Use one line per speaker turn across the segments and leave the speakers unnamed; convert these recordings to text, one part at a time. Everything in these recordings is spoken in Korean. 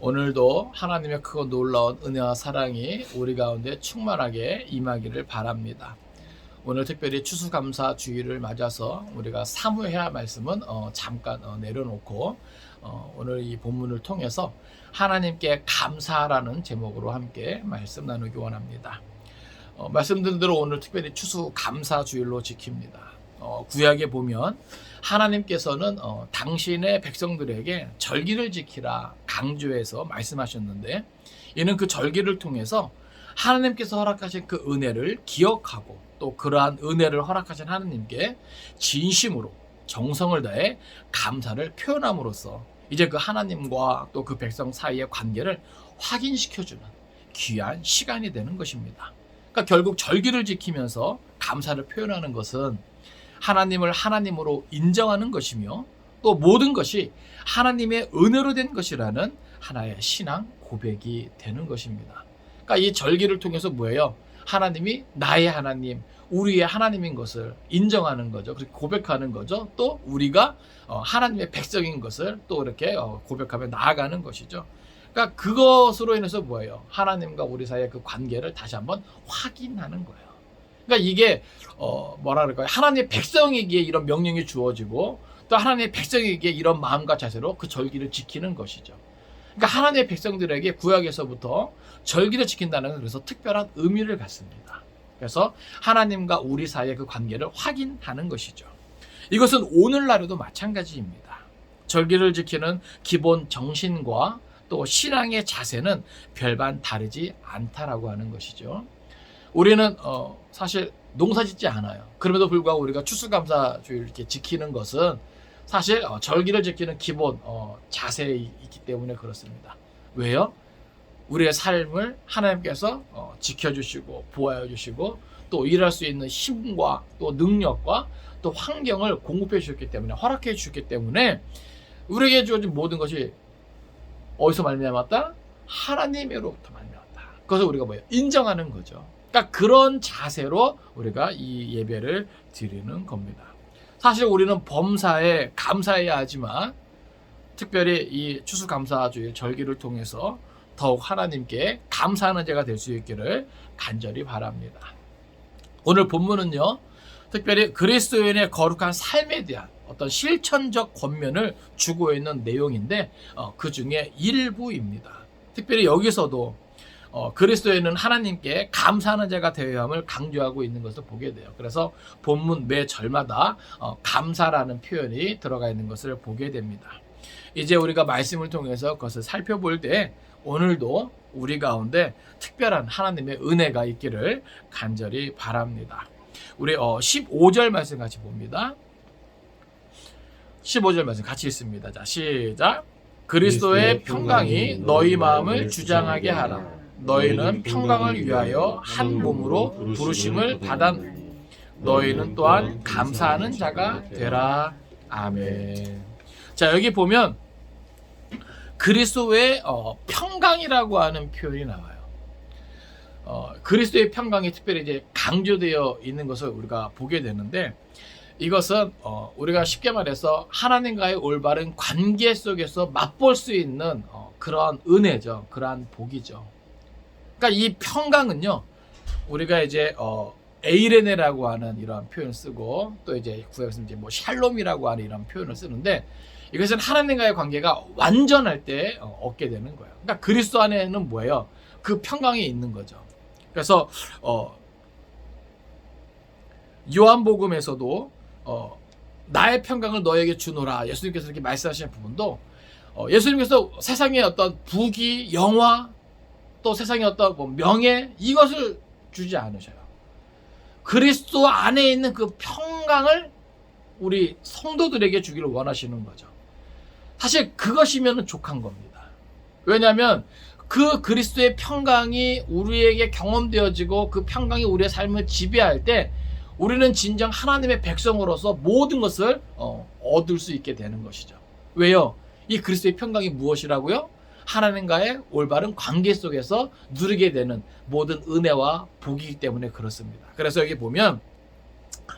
오늘도 하나님의 크고 놀라운 은혜와 사랑이 우리 가운데 충만하게 임하기를 바랍니다. 오늘 특별히 추수감사 주일을 맞아서 우리가 사무해야 할 말씀은 잠깐 내려놓고 오늘 이 본문을 통해서 하나님께 감사라는 제목으로 함께 말씀 나누기 원합니다. 말씀드린 대로 오늘 특별히 추수감사 주일로 지킵니다. 구약에 보면 하나님께서는 당신의 백성들에게 절기를 지키라 강조해서 말씀하셨는데, 이는 그 절기를 통해서 하나님께서 허락하신 그 은혜를 기억하고 또 그러한 은혜를 허락하신 하나님께 진심으로 정성을 다해 감사를 표현함으로써 이제 그 하나님과 또 그 백성 사이의 관계를 확인시켜주는 귀한 시간이 되는 것입니다. 그러니까 결국 절기를 지키면서 감사를 표현하는 것은 하나님을 하나님으로 인정하는 것이며 또 모든 것이 하나님의 은혜로 된 것이라는 하나의 신앙 고백이 되는 것입니다. 그러니까 이 절기를 통해서 뭐예요? 하나님이 나의 하나님, 우리의 하나님인 것을 인정하는 거죠. 그렇게 고백하는 거죠. 또 우리가 하나님의 백성인 것을 또 이렇게 고백하며 나아가는 것이죠. 그러니까 그것으로 인해서 뭐예요? 하나님과 우리 사이의 그 관계를 다시 한번 확인하는 거예요. 그러니까 이게 뭐라 그럴까요? 하나님의 백성에게 이런 명령이 주어지고 또 하나님의 백성에게 이런 마음과 자세로 그 절기를 지키는 것이죠. 그러니까 하나님의 백성들에게 구약에서부터 절기를 지킨다는 것은 그래서 특별한 의미를 갖습니다. 그래서 하나님과 우리 사이의 그 관계를 확인하는 것이죠. 이것은 오늘날에도 마찬가지입니다. 절기를 지키는 기본 정신과 또 신앙의 자세는 별반 다르지 않다라고 하는 것이죠. 우리는 사실 농사 짓지 않아요. 그럼에도 불구하고 우리가 추수감사주일 이렇게 지키는 것은 사실 절기를 지키는 기본 자세에 있기 때문에 그렇습니다. 왜요? 우리의 삶을 하나님께서 지켜주시고 보호해 주시고 또 일할 수 있는 힘과 또 능력과 또 환경을 공급해 주셨기 때문에, 허락해 주셨기 때문에 우리에게 주어진 모든 것이 어디서 말미암았다? 하나님으로부터 말미암았다. 그것을 우리가 뭐예요? 인정하는 거죠. 그러니까 그런 자세로 우리가 이 예배를 드리는 겁니다. 사실 우리는 범사에 감사해야 하지만 특별히 이 추수감사주일 절기를 통해서 더욱 하나님께 감사하는 제가 될 수 있기를 간절히 바랍니다. 오늘 본문은요, 특별히 그리스도인의 거룩한 삶에 대한 어떤 실천적 권면을 주고 있는 내용인데 그 중에 일부입니다. 특별히 여기서도 그리스도인은 하나님께 감사하는 자가 되어야 함을 강조하고 있는 것을 보게 돼요. 그래서 본문 매 절마다 감사라는 표현이 들어가 있는 것을 보게 됩니다. 이제 우리가 말씀을 통해서 그것을 살펴볼 때 오늘도 우리 가운데 특별한 하나님의 은혜가 있기를 간절히 바랍니다. 우리 15절 말씀 같이 봅니다. 15절 말씀 같이 읽습니다. 자, 시작. 그리스도의 평강이 너희 마음을 주장하게 하라. 너희는 평강을 위하여 한 몸으로 부르심을 받았느니 너희는 또한 감사하는 자가 되라. 아멘. 자, 여기 보면 그리스도의 평강이라고 하는 표현이 나와요. 그리스도의 평강이 특별히 이제 강조되어 있는 것을 우리가 보게 되는데, 이것은 우리가 쉽게 말해서 하나님과의 올바른 관계 속에서 맛볼 수 있는 그러한 은혜죠. 그러한 복이죠. 그러니까 이 평강은요, 우리가 이제 에이레네라고 하는 이런 표현을 쓰고 또 이제 구약에서 이제 뭐 샬롬이라고 하는 이런 표현을 쓰는데, 이것은 하나님과의 관계가 완전할 때 얻게 되는 거예요. 그러니까 그리스도 안에는 뭐예요? 그 평강이 있는 거죠. 그래서 요한복음에서도 나의 평강을 너에게 주노라, 예수님께서 이렇게 말씀하시는 부분도 예수님께서 세상의 어떤 부귀, 영화, 또 세상의 어떤 뭐 명예, 이것을 주지 않으셔요. 그리스도 안에 있는 그 평강을 우리 성도들에게 주기를 원하시는 거죠. 사실 그것이면 족한 겁니다. 왜냐하면 그 그리스도의 평강이 우리에게 경험되어지고 그 평강이 우리의 삶을 지배할 때 우리는 진정 하나님의 백성으로서 모든 것을 얻을 수 있게 되는 것이죠. 왜요? 이 그리스도의 평강이 무엇이라고요? 하나님과의 올바른 관계 속에서 누리게 되는 모든 은혜와 복이기 때문에 그렇습니다. 그래서 여기 보면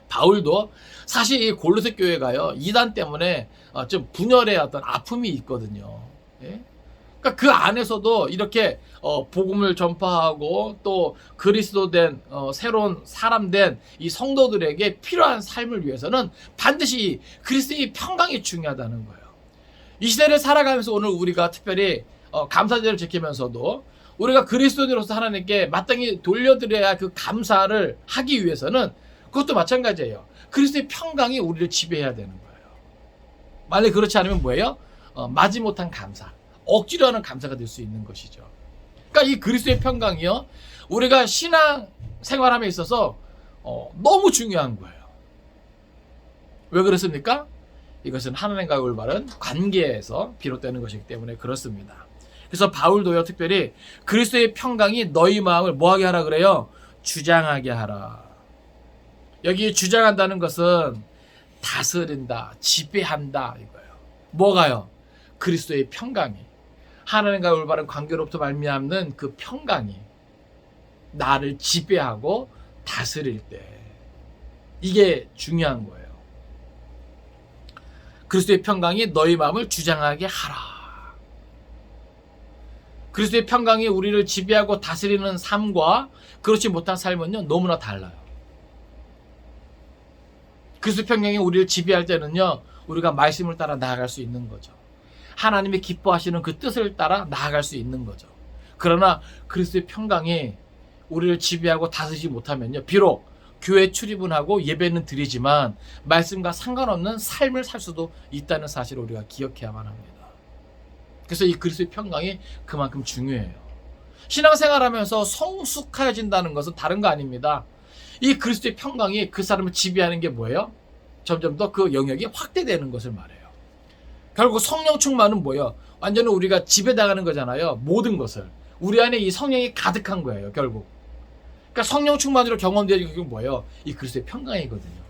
바울도 사실 이 골로새 교회가요, 이단 때문에 좀 분열의 어떤 아픔이 있거든요. 예? 그러니까 그 안에서도 이렇게 복음을 전파하고 또 그리스도 된 새로운 사람 된 이 성도들에게 필요한 삶을 위해서는 반드시 그리스도의 평강이 중요하다는 거예요. 이 시대를 살아가면서 오늘 우리가 특별히 감사절을 지키면서도 우리가 그리스도인으로서 하나님께 마땅히 돌려드려야 그 감사를 하기 위해서는 그것도 마찬가지예요. 그리스도의 평강이 우리를 지배해야 되는 거예요. 만약 그렇지 않으면 뭐예요? 마지못한 감사, 억지로 하는 감사가 될 수 있는 것이죠. 그러니까 이 그리스도의 평강이요, 우리가 신앙 생활함에 있어서 너무 중요한 거예요. 왜 그렇습니까? 이것은 하나님과의 올바른 관계에서 비롯되는 것이기 때문에 그렇습니다. 그래서 바울도요, 특별히 그리스도의 평강이 너희 마음을 뭐하게 하라 그래요? 주장하게 하라. 여기 주장한다는 것은 다스린다, 지배한다 이거예요. 뭐가요? 그리스도의 평강이, 하나님과의 올바른 관계로부터 말미암는 그 평강이 나를 지배하고 다스릴 때, 이게 중요한 거예요. 그리스도의 평강이 너희 마음을 주장하게 하라. 그리스도의 평강이 우리를 지배하고 다스리는 삶과 그렇지 못한 삶은요, 너무나 달라요. 그리스도의 평강이 우리를 지배할 때는요, 우리가 말씀을 따라 나아갈 수 있는 거죠. 하나님이 기뻐하시는 그 뜻을 따라 나아갈 수 있는 거죠. 그러나 그리스도의 평강이 우리를 지배하고 다스리지 못하면요, 비록 교회 출입은 하고 예배는 드리지만 말씀과 상관없는 삶을 살 수도 있다는 사실을 우리가 기억해야만 합니다. 그래서 이 그리스도의 평강이 그만큼 중요해요. 신앙생활하면서 성숙해진다는 것은 다른 거 아닙니다. 이 그리스도의 평강이 그 사람을 지배하는 게 뭐예요? 점점 더 그 영역이 확대되는 것을 말해요. 결국 성령 충만은 뭐예요? 완전히 우리가 지배당하는 거잖아요. 모든 것을. 우리 안에 이 성령이 가득한 거예요, 결국. 그러니까 성령 충만으로 경험되는 게 뭐예요? 이 그리스도의 평강이거든요.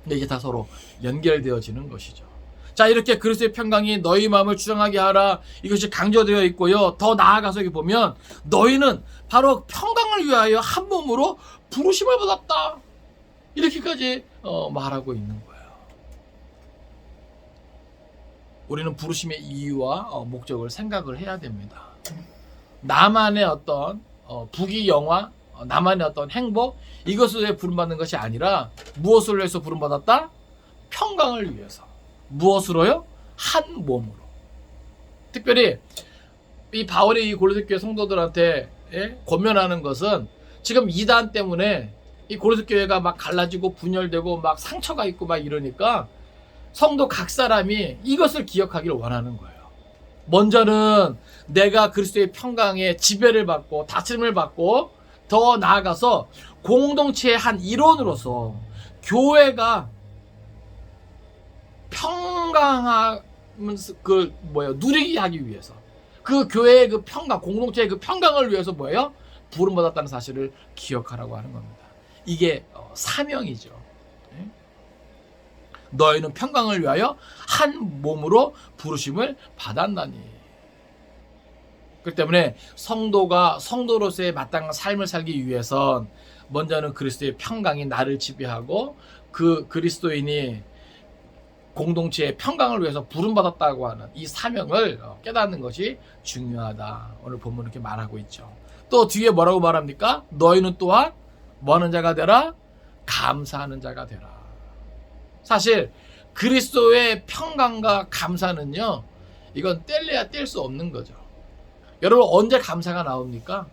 근데 이게 다 서로 연결되어지는 것이죠. 자, 이렇게 그리스도의 평강이 너희 마음을 주장하게 하라, 이것이 강조되어 있고요. 더 나아가서 여기 보면 너희는 바로 평강을 위하여 한 몸으로 부르심을 받았다, 이렇게까지 말하고 있는 거예요. 우리는 부르심의 이유와 목적을 생각을 해야 됩니다. 나만의 어떤 부귀영화, 나만의 어떤 행복, 이것을 위해 부름받는 것이 아니라 무엇을 위해서 부름받았다? 평강을 위해서. 무엇으로요? 한 몸으로. 특별히 이 바울이 이 고린도 교회 성도들한테 권면하는 것은 지금 이단 때문에 이 고린도 교회가 막 갈라지고 분열되고 막 상처가 있고 막 이러니까 성도 각 사람이 이것을 기억하기를 원하는 거예요. 먼저는 내가 그리스도의 평강에 지배를 받고 다스림을 받고, 더 나아가서 공동체의 한 일원으로서 교회가 평강하면서 누리게 하기 위해서, 그 교회의 그 평강, 공동체의 그 평강을 위해서 뭐예요? 부름받았다는 사실을 기억하라고 하는 겁니다. 이게 사명이죠. 너희는 평강을 위하여 한 몸으로 부르심을 받았나니. 그렇기 때문에 성도가 성도로서의 마땅한 삶을 살기 위해선 먼저는 그리스도의 평강이 나를 지배하고 그 그리스도인이 공동체의 평강을 위해서 부름받았다고 하는 이 사명을 깨닫는 것이 중요하다. 오늘 본문은 이렇게 말하고 있죠. 또 뒤에 뭐라고 말합니까? 너희는 또한 뭐 하는 자가 되라? 감사하는 자가 되라. 사실 그리스도의 평강과 감사는요, 이건 뗄래야 뗄 수 없는 거죠. 여러분, 언제 감사가 나옵니까?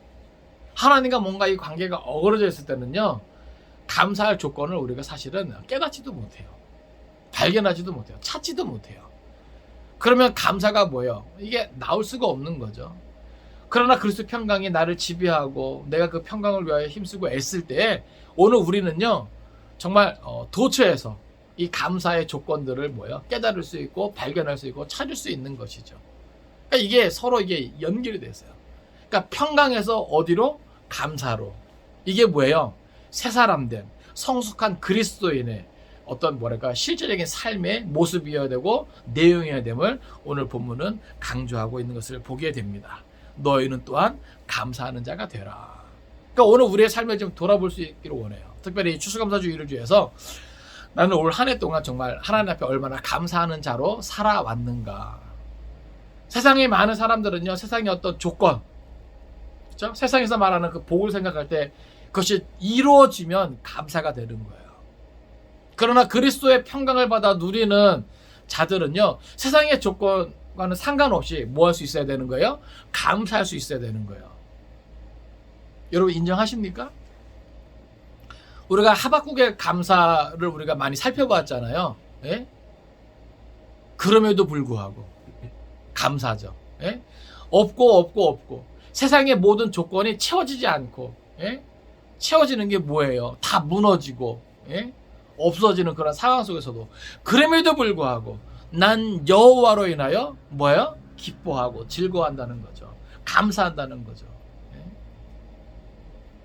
하나님과 뭔가 이 관계가 어그러져 있을 때는요, 감사할 조건을 우리가 사실은 깨닫지도 못해요. 발견하지도 못해요. 찾지도 못해요. 그러면 감사가 뭐예요? 이게 나올 수가 없는 거죠. 그러나 그리스도 평강이 나를 지배하고 내가 그 평강을 위하여 힘쓰고 애쓸 때 오늘 우리는요, 정말 도처에서 이 감사의 조건들을 깨달을 수 있고 발견할 수 있고 찾을 수 있는 것이죠. 그러니까 이게 서로 이게 연결이 됐어요. 그러니까 평강에서 어디로? 감사로. 이게 뭐예요? 새 사람 된 성숙한 그리스도인의 어떤 실제적인 삶의 모습이어야 되고 내용이어야 됨을 오늘 본문은 강조하고 있는 것을 보게 됩니다. 너희는 또한 감사하는 자가 되라. 그러니까 오늘 우리의 삶을 좀 돌아볼 수 있기를 원해요. 특별히 추수감사주의를 위해서 나는 올 한 해 동안 정말 하나님 앞에 얼마나 감사하는 자로 살아왔는가. 세상에 많은 사람들은요, 세상의 어떤 조건, 그렇죠? 세상에서 말하는 그 복을 생각할 때 그것이 이루어지면 감사가 되는 거예요. 그러나 그리스도의 평강을 받아 누리는 자들은요, 세상의 조건과는 상관없이 뭐 할 수 있어야 되는 거예요? 감사할 수 있어야 되는 거예요. 여러분 인정하십니까? 우리가 하박국의 감사를 우리가 많이 살펴봤잖아요. 예? 그럼에도 불구하고 감사죠. 예? 없고 세상의 모든 조건이 채워지지 않고, 예? 채워지는 게 뭐예요? 다 무너지고, 예? 없어지는 그런 상황 속에서도 그럼에도 불구하고 난 여호와로 인하여 뭐예요? 기뻐하고 즐거워한다는 거죠. 감사한다는 거죠. 예?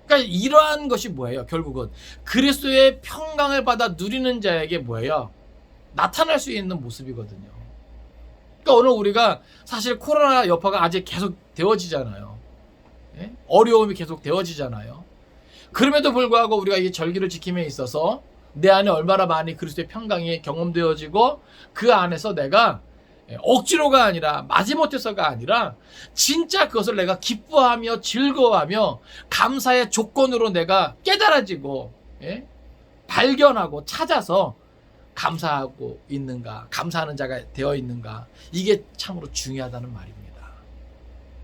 그러니까 이러한 것이 뭐예요? 결국은 그리스도의 평강을 받아 누리는 자에게 뭐예요? 나타날 수 있는 모습이거든요. 그러니까 오늘 우리가 사실 코로나 여파가 아직 계속 되어지잖아요. 예? 어려움이 계속 되어지잖아요. 그럼에도 불구하고 우리가 이 절기를 지킴에 있어서 내 안에 얼마나 많이 그리스도의 평강이 경험되어지고 그 안에서 내가 억지로가 아니라 마지못해서가 아니라 진짜 그것을 내가 기뻐하며 즐거워하며 감사의 조건으로 내가 깨달아지고, 예? 발견하고 찾아서 감사하고 있는가, 감사하는 자가 되어 있는가, 이게 참으로 중요하다는 말입니다.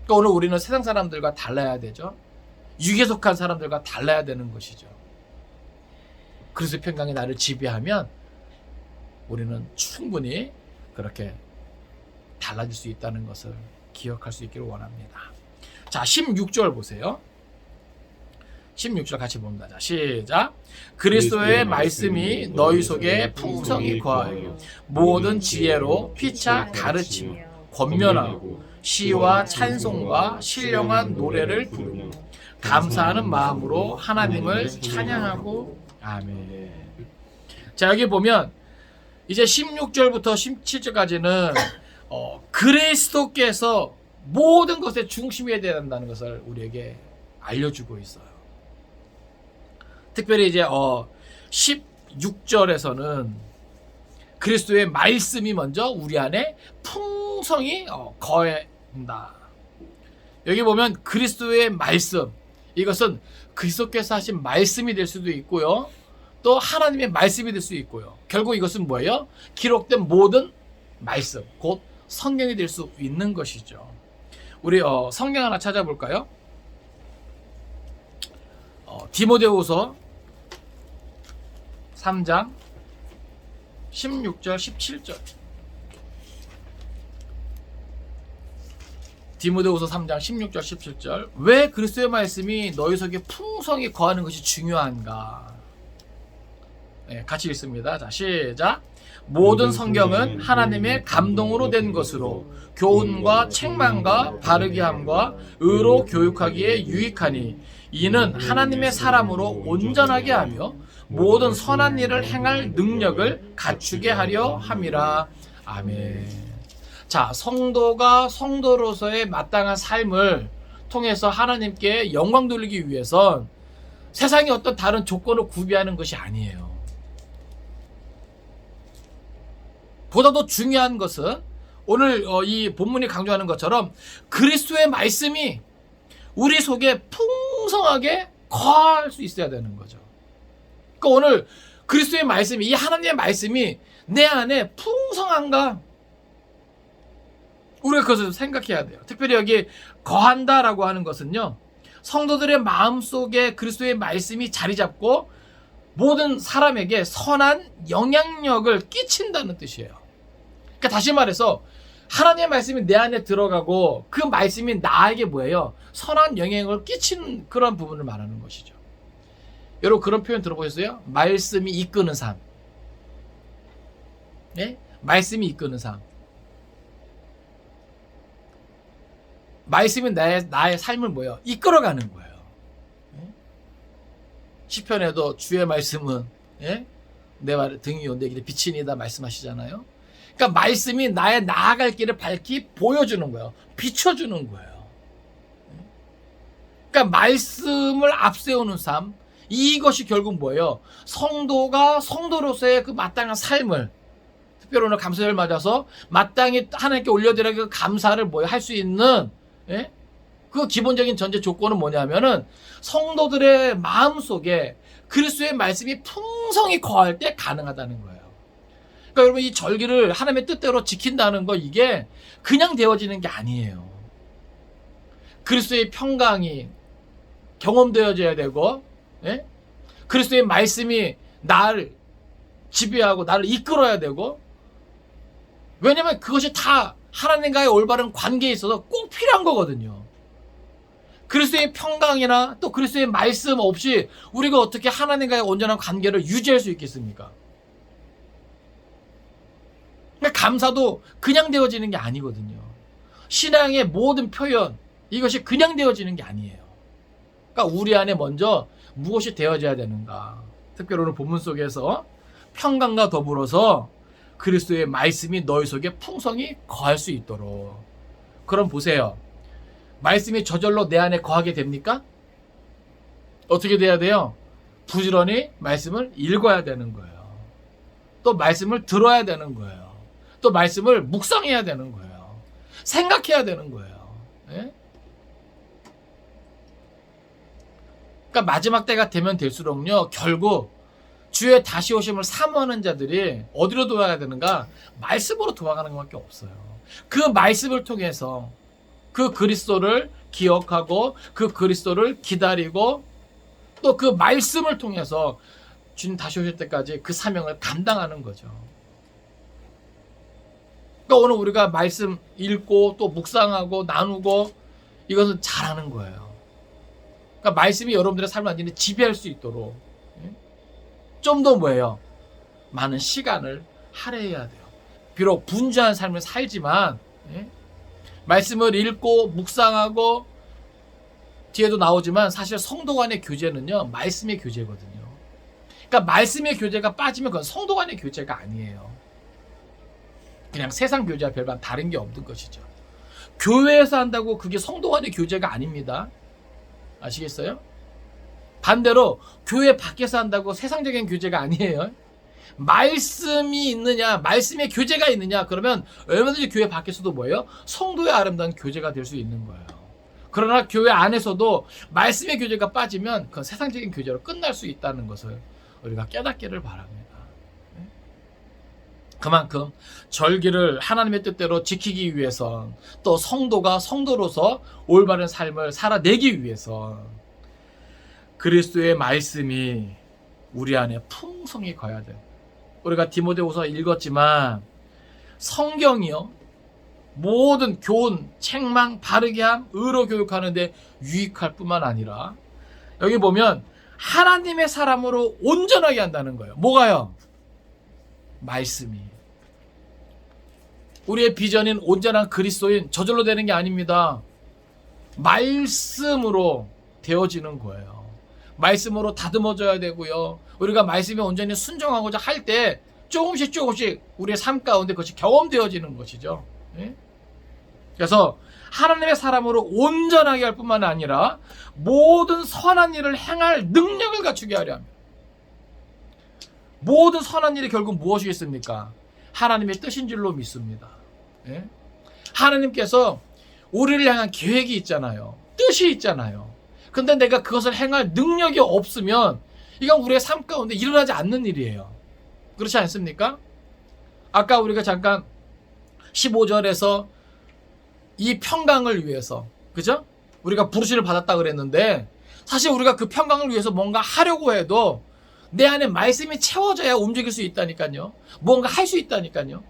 그러니까 오늘 우리는 세상 사람들과 달라야 되죠. 육에 속한 사람들과 달라야 되는 것이죠. 그리스도의 평강이 나를 지배하면 우리는 충분히 그렇게 달라질 수 있다는 것을 기억할 수 있기를 원합니다. 자, 16절 보세요. 16절 같이 봅니다. 자, 시작. 그리스도의 말씀이 너희 속에 풍성히 거하여 모든 지혜로 피차 가르치며 권면하고 시와 찬송과 신령한 노래를 부르며 감사하는 마음으로 하나님을 찬양하고. 아멘. 자, 여기 보면 이제 16절부터 17절까지는 그리스도께서 모든 것의 중심이 되어야 된다는 것을 우리에게 알려주고 있어요. 특별히 이제 16절에서는 그리스도의 말씀이 먼저 우리 안에 풍성히 거한다. 여기 보면 그리스도의 말씀, 이것은 그리스도께서 하신 말씀이 될 수도 있고요, 또 하나님의 말씀이 될 수 있고요. 결국 이것은 뭐예요? 기록된 모든 말씀, 곧 성경이 될 수 있는 것이죠. 우리 성경 하나 찾아볼까요? 디모데후서 3장 16절 17절. 디모데후서 3장 16절 17절. 왜 그리스도의 말씀이 너희 속에 풍성히 거하는 것이 중요한가? 네, 같이 읽습니다. 자, 시작. 모든 성경은 하나님의 감동으로 된 것으로 교훈과 책망과 바르게 함과 의로 교육하기에 유익하니 이는 하나님의 사람으로 온전하게 하며 모든 선한 일을 행할 능력을 갖추게 하려 함이라. 아멘. 자, 성도가 성도로서의 마땅한 삶을 통해서 하나님께 영광 돌리기 위해선 세상의 어떤 다른 조건을 구비하는 것이 아니에요. 보다 더 중요한 것은 오늘 이 본문이 강조하는 것처럼 그리스도의 말씀이 우리 속에 풍성하게 거할 수 있어야 되는 거죠. 그러니까 오늘 그리스도의 말씀이, 이 하나님의 말씀이 내 안에 풍성한가? 우리가 그것을 생각해야 돼요. 특별히 여기 거한다라고 하는 것은요, 성도들의 마음속에 그리스도의 말씀이 자리 잡고 모든 사람에게 선한 영향력을 끼친다는 뜻이에요. 그러니까 다시 말해서 하나님의 말씀이 내 안에 들어가고 그 말씀이 나에게 뭐예요? 선한 영향력을 끼치는 그런 부분을 말하는 것이죠. 여러분 그런 표현 들어보셨어요? 말씀이 이끄는 삶. 네? 말씀이 이끄는 삶. 말씀이 나의 삶을 뭐예요? 이끌어가는 거예요. 시편에도 주의 말씀은, 예? 내 말 등 위에 내 길에 빛이니다 말씀하시잖아요. 그러니까 말씀이 나의 나아갈 길을 밝히 보여주는 거예요. 비춰주는 거예요. 그러니까 말씀을 앞세우는 삶, 이것이 결국 뭐예요? 성도가 성도로서의 그 마땅한 삶을, 특별히 오늘 감사절을 맞아서 마땅히 하나님께 올려드려야 그 감사를 할 수 있는, 예? 그 기본적인 전제 조건은 뭐냐면은 성도들의 마음속에 그리스도의 말씀이 풍성히 거할 때 가능하다는 거예요. 그러니까 여러분, 이 절기를 하나님의 뜻대로 지킨다는 거, 이게 그냥 되어지는 게 아니에요. 그리스도의 평강이 경험되어져야 되고, 예? 그리스도의 말씀이 나를 지배하고 나를 이끌어야 되고, 왜냐면 그것이 다 하나님과의 올바른 관계에 있어서 꼭 필요한 거거든요. 그리스도의 평강이나 또 그리스도의 말씀 없이 우리가 어떻게 하나님과의 온전한 관계를 유지할 수 있겠습니까? 그러니까 감사도 그냥 되어지는 게 아니거든요. 신앙의 모든 표현, 이것이 그냥 되어지는 게 아니에요. 그러니까 우리 안에 먼저 무엇이 되어져야 되는가. 특별히 오늘 본문 속에서 평강과 더불어서 그리스도의 말씀이 너희 속에 풍성히 거할 수 있도록. 그럼 보세요. 말씀이 저절로 내 안에 거하게 됩니까? 어떻게 돼야 돼요? 부지런히 말씀을 읽어야 되는 거예요. 또 말씀을 들어야 되는 거예요. 또 말씀을 묵상해야 되는 거예요. 생각해야 되는 거예요. 예? 그러니까 마지막 때가 되면 될수록요, 결국 주의 다시 오심을 사모하는 자들이 어디로 도와야 되는가? 말씀으로 도와가는 것밖에 없어요. 그 말씀을 통해서 그 그리스도를 기억하고 그 그리스도를 기다리고 또 그 말씀을 통해서 주님 다시 오실 때까지 그 사명을 감당하는 거죠. 그러니까 오늘 우리가 말씀 읽고 또 묵상하고 나누고 이것은 잘하는 거예요. 그러니까 말씀이 여러분들의 삶을 완전히 지배할 수 있도록 좀 더 뭐예요? 많은 시간을 할애해야 돼요. 비록 분주한 삶을 살지만, 말씀을 읽고 묵상하고 뒤에도 나오지만 사실 성도 간의 교제는요, 말씀의 교제거든요. 그러니까 말씀의 교제가 빠지면 그건 성도 간의 교제가 아니에요. 그냥 세상 교제와 별반 다른 게 없는 것이죠. 교회에서 한다고 그게 성도 간의 교제가 아닙니다. 아시겠어요? 반대로 교회 밖에서 한다고 세상적인 교제가 아니에요. 말씀이 있느냐, 말씀의 교제가 있느냐, 그러면 얼마든지 교회 밖에서도 뭐예요? 성도의 아름다운 교제가 될 수 있는 거예요. 그러나 교회 안에서도 말씀의 교제가 빠지면 그건 세상적인 교제로 끝날 수 있다는 것을 우리가 깨닫기를 바랍니다. 그만큼 절기를 하나님의 뜻대로 지키기 위해서, 또 성도가 성도로서 올바른 삶을 살아내기 위해서 그리스도의 말씀이 우리 안에 풍성히 거해야 돼요. 우리가 디모데후서 읽었지만 성경이요, 모든 교훈, 책망, 바르게 함, 의로 교육하는 데 유익할 뿐만 아니라 여기 보면 하나님의 사람으로 온전하게 한다는 거예요. 뭐가요? 말씀이. 우리의 비전인 온전한 그리스도인 저절로 되는 게 아닙니다. 말씀으로 되어지는 거예요. 말씀으로 다듬어져야 되고요. 우리가 말씀에 온전히 순종하고자 할 때 조금씩 우리의 삶 가운데 그것이 경험되어지는 것이죠. 그래서 하나님의 사람으로 온전하게 할 뿐만 아니라 모든 선한 일을 행할 능력을 갖추게 하려 합니다. 모든 선한 일이 결국 무엇이겠습니까? 하나님의 뜻인 줄로 믿습니다. 하나님께서 우리를 향한 계획이 있잖아요. 뜻이 있잖아요. 근데 내가 그것을 행할 능력이 없으면 이건 우리의 삶 가운데 일어나지 않는 일이에요. 그렇지 않습니까? 아까 우리가 잠깐 15절에서 이 평강을 위해서, 그죠? 우리가 부르심을 받았다 그랬는데 사실 우리가 그 평강을 위해서 뭔가 하려고 해도 내 안에 말씀이 채워져야 움직일 수 있다니까요. 뭔가 할 수 있다니까요.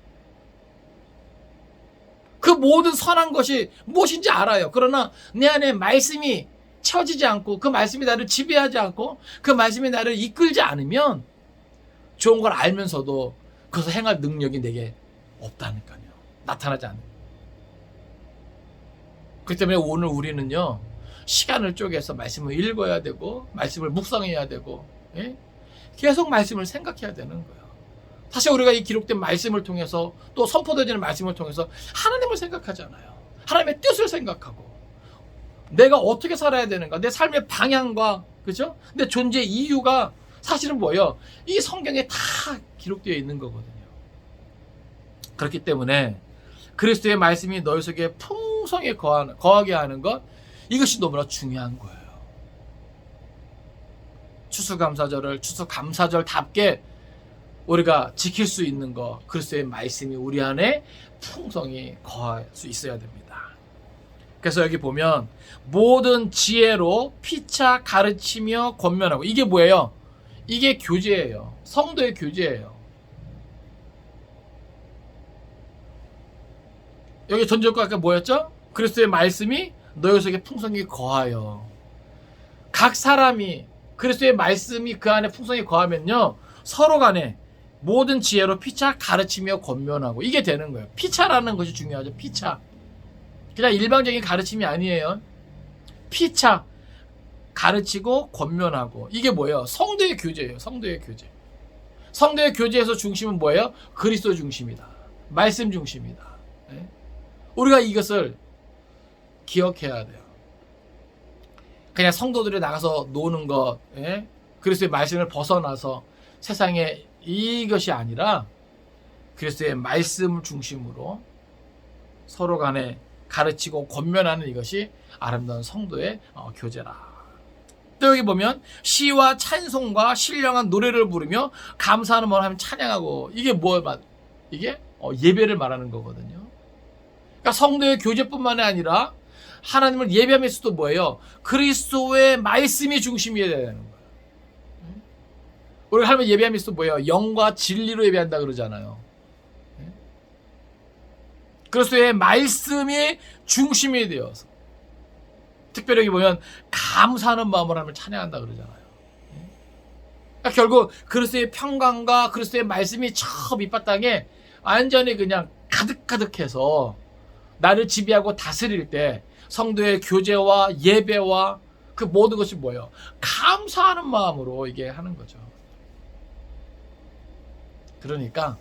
그 모든 선한 것이 무엇인지 알아요. 그러나 내 안에 말씀이 채워지지 않고 그 말씀이 나를 지배하지 않고 그 말씀이 나를 이끌지 않으면 좋은 걸 알면서도 그것을 행할 능력이 내게 없다니까요. 나타나지 않는. 그렇기 때문에 오늘 우리는요, 시간을 쪼개서 말씀을 읽어야 되고 말씀을 묵상해야 되고, 계속 말씀을 생각해야 되는 거예요. 사실 우리가 이 기록된 말씀을 통해서 또 선포되어지는 말씀을 통해서 하나님을 생각하잖아요. 하나님의 뜻을 생각하고 내가 어떻게 살아야 되는가, 내 삶의 방향과, 그죠? 내 존재의 이유가 사실은 뭐예요? 이 성경에 다 기록되어 있는 거거든요. 그렇기 때문에 그리스도의 말씀이 너희 속에 풍성히 거하게 하는 것, 이것이 너무나 중요한 거예요. 추수감사절을 추수감사절답게 우리가 지킬 수 있는 것, 그리스도의 말씀이 우리 안에 풍성히 거할 수 있어야 됩니다. 그래서 여기 보면 모든 지혜로 피차 가르치며 권면하고, 이게 뭐예요? 이게 교제예요. 성도의 교제예요. 여기 전절과 아까 뭐였죠? 그리스도의 말씀이 너희 속에 풍성히 거하여. 각 사람이 그리스도의 말씀이 그 안에 풍성히 거하면요, 서로 간에 모든 지혜로 피차 가르치며 권면하고, 이게 되는 거예요. 피차라는 것이 중요하죠. 피차. 그냥 일방적인 가르침이 아니에요. 피차. 가르치고 권면하고. 이게 뭐예요? 성도의 교제예요. 성도의 교제. 성도의 교제에서 중심은 뭐예요? 그리스도 중심이다. 말씀 중심이다. 네? 우리가 이것을 기억해야 돼요. 그냥 성도들이 나가서 노는 것, 예? 그리스도의 말씀을 벗어나서 세상에 이것이 아니라 그리스도의 말씀을 중심으로 서로 간에 가르치고 권면하는 이것이 아름다운 성도의 교제라. 또 여기 보면 시와 찬송과 신령한 노래를 부르며 감사하는 마음을 하면 찬양하고, 이게 이게 예배를 말하는 거거든요. 그러니까 성도의 교제뿐만 아니라 하나님을 예배하면서도 뭐예요? 그리스도의 말씀이 중심이 되는 거예요. 우리가 하나님을 예배하면서도 뭐예요? 영과 진리로 예배한다 그러잖아요. 그리스도의 말씀이 중심이 되어서, 특별히 여기 보면 감사하는 마음으로 하나님을 찬양한다 그러잖아요. 그러니까 결국 그리스도의 평강과 그리스도의 말씀이 저 밑바탕에 완전히 그냥 가득가득해서 나를 지배하고 다스릴 때 성도의 교제와 예배와 그 모든 것이 뭐예요? 감사하는 마음으로 이게 하는 거죠. 그러니까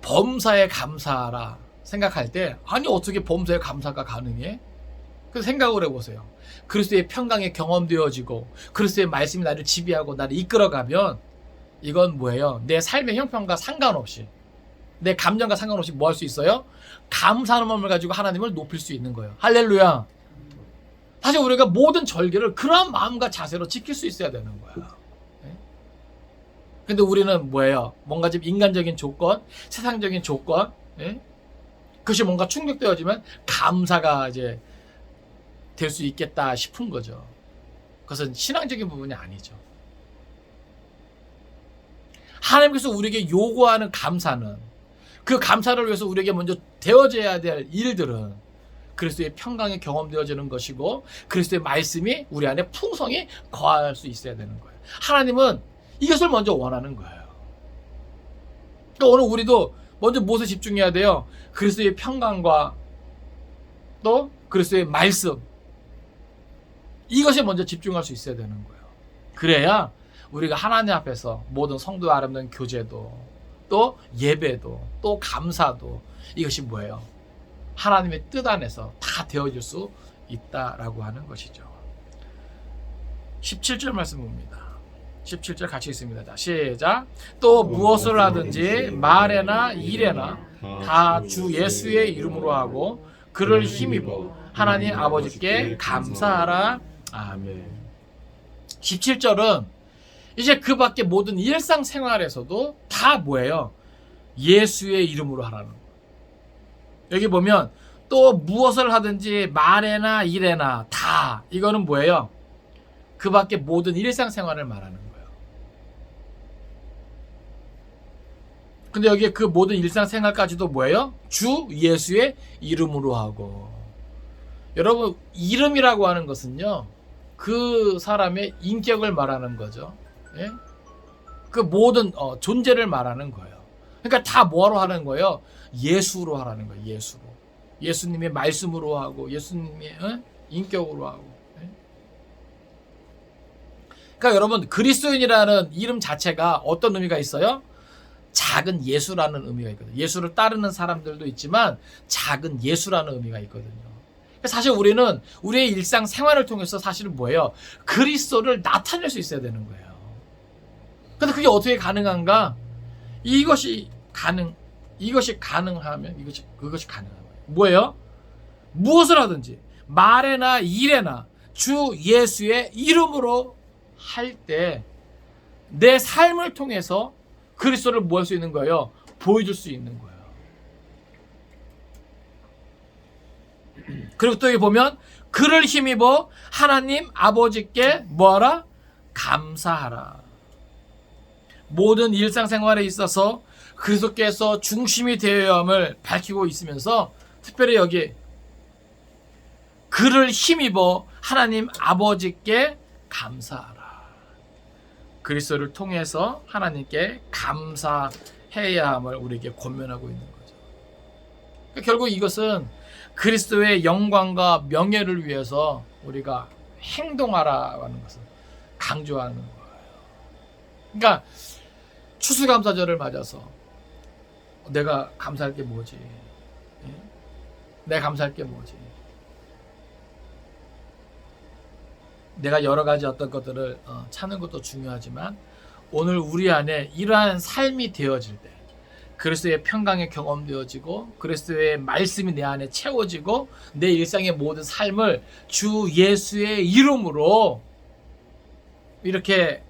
범사에 감사하라 생각할 때, 아니 어떻게 범사에 감사가 가능해? 그 생각을 해보세요. 그리스도의 평강이 경험되어지고 그리스도의 말씀이 나를 지배하고 나를 이끌어가면 이건 뭐예요? 내 삶의 형편과 상관없이, 내 감정과 상관없이 뭐 할 수 있어요? 감사하는 마음을 가지고 하나님을 높일 수 있는 거예요. 할렐루야. 사실 우리가 모든 절기를 그러한 마음과 자세로 지킬 수 있어야 되는 거야. 근데 우리는 뭐예요? 뭔가 좀 인간적인 조건, 세상적인 조건, 그것이 뭔가 충족되어지면 감사가 이제 될 수 있겠다 싶은 거죠. 그것은 신앙적인 부분이 아니죠. 하나님께서 우리에게 요구하는 감사는, 그 감사를 위해서 우리에게 먼저 되어져야 될 일들은 그리스도의 평강이 경험되어지는 것이고 그리스도의 말씀이 우리 안에 풍성히 거할 수 있어야 되는 거예요. 하나님은 이것을 먼저 원하는 거예요. 그러니까 오늘 우리도 먼저 무엇에 집중해야 돼요? 그리스도의 평강과 또 그리스도의 말씀, 이것에 먼저 집중할 수 있어야 되는 거예요. 그래야 우리가 하나님 앞에서 모든 성도의 아름다운 교제도, 또 예배도, 또 감사도, 이것이 뭐예요? 하나님의 뜻 안에서 다 되어질 수 있다라고 하는 것이죠. 17절 말씀 봅니다. 17절 같이 있습니다. 자, 시작. 또 무엇을 하든지 말에나 일에나 다 주 예수의 이름으로 하고 그를 힘입어 하나님 아버지께 감사하라. 아멘. 17절은 이제 그 밖에 모든 일상생활에서도 다 뭐예요? 예수의 이름으로 하라는 거예요. 여기 보면 또 무엇을 하든지 말에나 일에나 다, 이거는 뭐예요? 그 밖에 모든 일상생활을 말하는 거예요. 근데 여기 그 모든 일상생활까지도 뭐예요? 주 예수의 이름으로 하고. 여러분, 이름이라고 하는 것은요, 그 사람의 인격을 말하는 거죠. 예? 그 모든 존재를 말하는 거예요. 그러니까 다 뭐로 하는 거예요? 예수로 하라는 거예요. 예수로. 예수님의 말씀으로 하고 예수님의 인격으로 하고. 예? 그러니까 여러분, 그리스도인이라는 이름 자체가 어떤 의미가 있어요? 작은 예수라는 의미가 있거든요. 예수를 따르는 사람들도 있지만 작은 예수라는 의미가 있거든요. 사실 우리는 우리의 일상생활을 통해서 사실은 뭐예요? 그리스도를 나타낼 수 있어야 되는 거예요. 근데 그게 어떻게 가능한가? 이것이 이것이 가능하면 그것이 가능한 거예요. 뭐예요? 무엇을 하든지 말에나 일에나 주 예수의 이름으로 할 때 내 삶을 통해서 그리스도를 뭐 할 수 있는 거예요? 보여줄 수 있는 거예요. 그리고 또 여기 보면 그를 힘입어 하나님 아버지께 뭐하라? 감사하라. 모든 일상생활에 있어서 그리스도께서 중심이 되어야 함을 밝히고 있으면서 특별히 여기 그를 힘입어 하나님 아버지께 감사하라. 그리스도를 통해서 하나님께 감사해야 함을 우리에게 권면하고 있는 거죠. 그러니까 결국 이것은 그리스도의 영광과 명예를 위해서 우리가 행동하라는 것을 강조하는 거예요. 그러니까 추수감사절을 맞아서 내가 감사할 게 뭐지? 내가 감사할 게 뭐지? 내가 여러 가지 어떤 것들을 찾는 것도 중요하지만 오늘 우리 안에 이러한 삶이 되어질 때 그리스도의 평강이 경험되어지고 그리스도의 말씀이 내 안에 채워지고 내 일상의 모든 삶을 주 예수의 이름으로 이렇게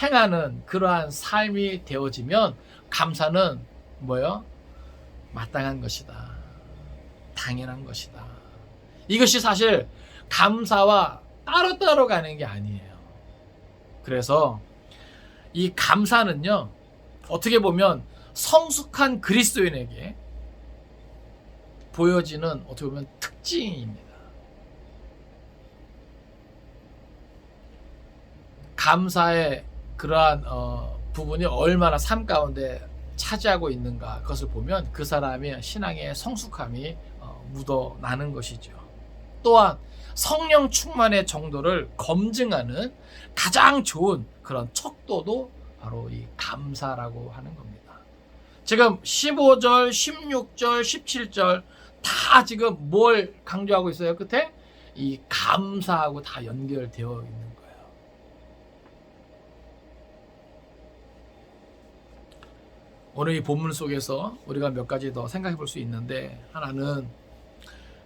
행하는 그러한 삶이 되어지면 감사는 뭐예요? 마땅한 것이다. 당연한 것이다. 이것이 사실 감사와 따로따로 가는 게 아니에요. 그래서 이 감사는요, 어떻게 보면 성숙한 그리스도인에게 보여지는 어떻게 보면 특징입니다. 감사의 그러한 부분이 얼마나 삶 가운데 차지하고 있는가 그것을 보면 그 사람의 신앙의 성숙함이 묻어나는 것이죠. 또한 성령 충만의 정도를 검증하는 가장 좋은 그런 척도도 바로 이 감사라고 하는 겁니다. 지금 15절, 16절, 17절 다 지금 뭘 강조하고 있어요? 끝에 이 감사하고 다 연결되어 있는 거예요. 오늘 이 본문 속에서 우리가 몇 가지 더 생각해 볼 수 있는데, 하나는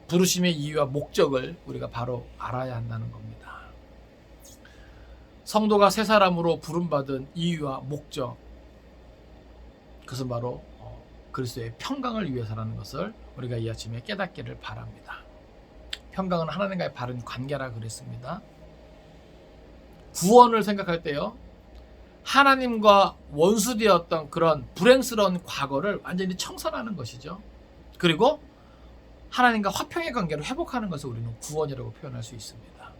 부르심의 이유와 목적을 우리가 바로 알아야 한다는 겁니다. 성도가 새 사람으로 부름받은 이유와 목적, 그것은 바로 그리스도의 평강을 위해서라는 것을 우리가 이 아침에 깨닫기를 바랍니다. 평강은 하나님과의 바른 관계라 그랬습니다. 구원을 생각할 때요, 하나님과 원수되었던 그런 불행스러운 과거를 완전히 청산하는 것이죠. 그리고 하나님과 화평의 관계를 회복하는 것을 우리는 구원이라고 표현할 수 있습니다.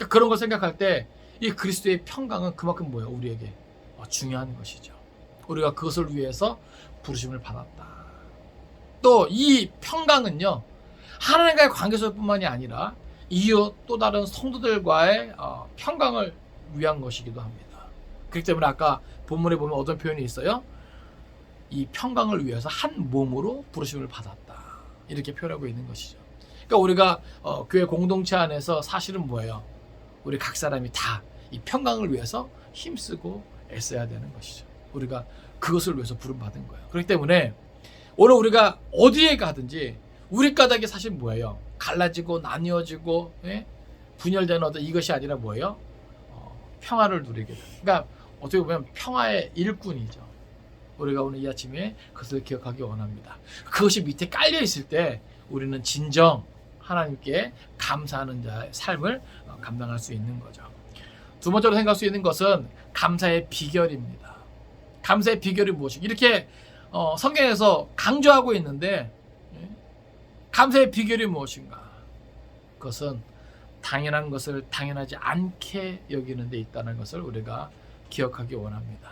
그런 걸 생각할 때 이 그리스도의 평강은 그만큼 뭐예요? 우리에게 중요한 것이죠. 우리가 그것을 위해서 부르심을 받았다. 또 이 평강은요, 하나님과의 관계에서뿐만이 아니라 이웃 또 다른 성도들과의 평강을 위한 것이기도 합니다. 그렇기 때문에 아까 본문에 보면 어떤 표현이 있어요? 이 평강을 위해서 한 몸으로 부르심을 받았다. 이렇게 표현하고 있는 것이죠. 그러니까 우리가 교회 공동체 안에서 사실은 뭐예요? 우리 각 사람이 다 이 평강을 위해서 힘쓰고 애써야 되는 것이죠. 우리가 그것을 위해서 부름받은 거예요. 그렇기 때문에 오늘 우리가 어디에 가든지 우리 까닭이 사실 뭐예요? 갈라지고 나뉘어지고 분열되는 어떤 이것이 아니라 뭐예요? 평화를 누리게 돼요. 그러니까 어떻게 보면 평화의 일꾼이죠. 우리가 오늘 이 아침에 그것을 기억하기 원합니다. 그것이 밑에 깔려 있을 때 우리는 진정 하나님께 감사하는 자의 삶을 감당할 수 있는 거죠. 두 번째로 생각할 수 있는 것은 감사의 비결입니다. 감사의 비결이 무엇인가? 이렇게 성경에서 강조하고 있는데 감사의 비결이 무엇인가? 그것은 당연한 것을 당연하지 않게 여기는 데 있다는 것을 우리가 기억하기 원합니다.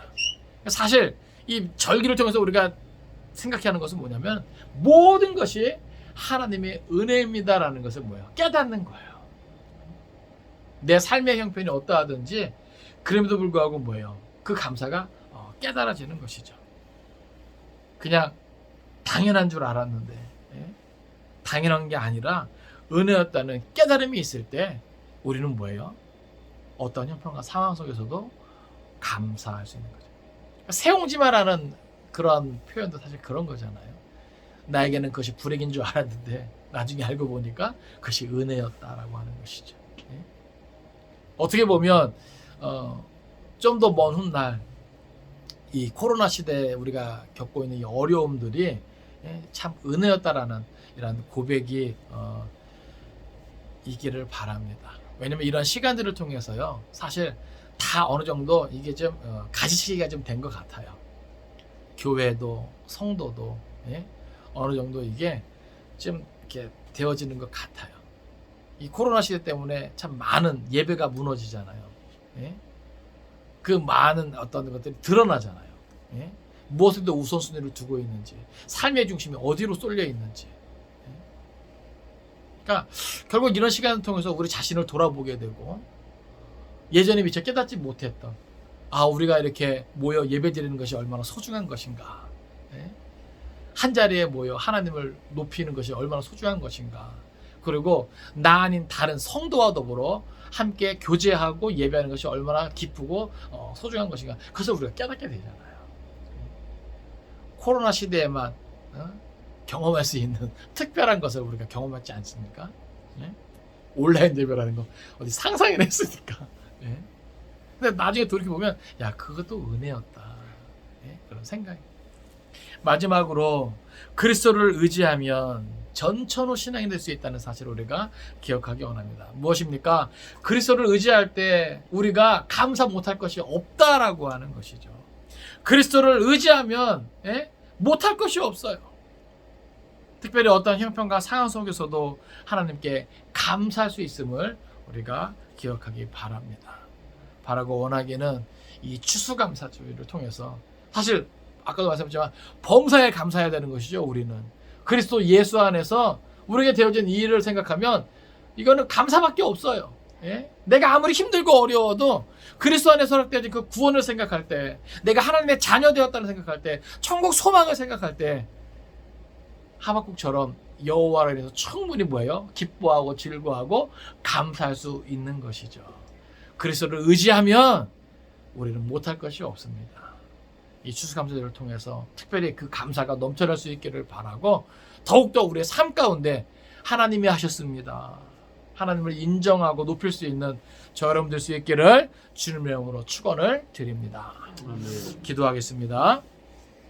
사실 이 절기를 통해서 우리가 생각해야 하는 것은 뭐냐면 모든 것이 하나님의 은혜입니다라는 것을 뭐예요? 깨닫는 거예요. 내 삶의 형편이 어떠하든지 그럼에도 불구하고 뭐예요? 그 감사가 깨달아지는 것이죠. 그냥 당연한 줄 알았는데 당연한 게 아니라 은혜였다는 깨달음이 있을 때 우리는 뭐예요? 어떤 형편과 상황 속에서도 감사할 수 있는 거죠. 세옹지마라는 그런 표현도 사실 그런 거잖아요. 나에게는 그것이 불행인 줄 알았는데 나중에 알고 보니까 그것이 은혜였다라고 하는 것이죠. 예? 어떻게 보면 좀 더 먼 훗날 이 코로나 시대에 우리가 겪고 있는 이 어려움들이 참 은혜였다라는 이런 고백이 있기를 바랍니다. 왜냐면 이런 시간들을 통해서요, 사실 다 어느 정도 이게 좀 가지치기가 좀 된 것 같아요. 교회도 성도도 어느 정도 이게 좀 이렇게 되어지는 것 같아요. 이 코로나 시대 때문에 참 많은 예배가 무너지잖아요. 그 많은 어떤 것들이 드러나잖아요. 무엇에 더 우선순위를 두고 있는지, 삶의 중심이 어디로 쏠려 있는지. 그러니까 결국 이런 시간을 통해서 우리 자신을 돌아보게 되고, 예전에 미처 깨닫지 못했던 우리가 이렇게 모여 예배드리는 것이 얼마나 소중한 것인가, 한 자리에 모여 하나님을 높이는 것이 얼마나 소중한 것인가, 그리고 나 아닌 다른 성도와 더불어 함께 교제하고 예배하는 것이 얼마나 기쁘고 소중한 것인가, 그것을 우리가 깨닫게 되잖아요. 코로나 시대에만 경험할 수 있는 특별한 것을 우리가 경험하지 않습니까? 온라인 예배라는 거 어디 상상이나 했으니까. 근데 나중에 돌이켜보면 야, 그것도 은혜였다, 그런 생각이. 마지막으로 그리스도를 의지하면 전천후 신앙이 될 수 있다는 사실을 우리가 기억하기 원합니다. 무엇입니까? 그리스도를 의지할 때 우리가 감사 못할 것이 없다라고 하는 것이죠. 그리스도를 의지하면 못할 것이 없어요. 특별히 어떤 형편과 상황 속에서도 하나님께 감사할 수 있음을 우리가 기억하기 바랍니다. 바라고 원하기는 이 추수감사주의를 통해서, 사실 아까도 말씀드렸지만 범사에 감사해야 되는 것이죠. 우리는 그리스도 예수 안에서 우리에게 되어진 이 일을 생각하면 이거는 감사밖에 없어요. 내가 아무리 힘들고 어려워도 그리스도 안에 허락되어진 그 구원을 생각할 때, 내가 하나님의 자녀 되었다는 생각할 때, 천국 소망을 생각할 때, 하박국처럼 여호와를 인해서 충분히 뭐예요? 기뻐하고 즐거워하고 감사할 수 있는 것이죠. 그리스도를 의지하면 우리는 못할 것이 없습니다. 이 추수감사절을 통해서 특별히 그 감사가 넘쳐날 수 있기를 바라고, 더욱더 우리의 삶 가운데 하나님이 하셨습니다, 하나님을 인정하고 높일 수 있는 저 여러분 될 수 있기를 주님의 이름으로 축원을 드립니다. 기도하겠습니다.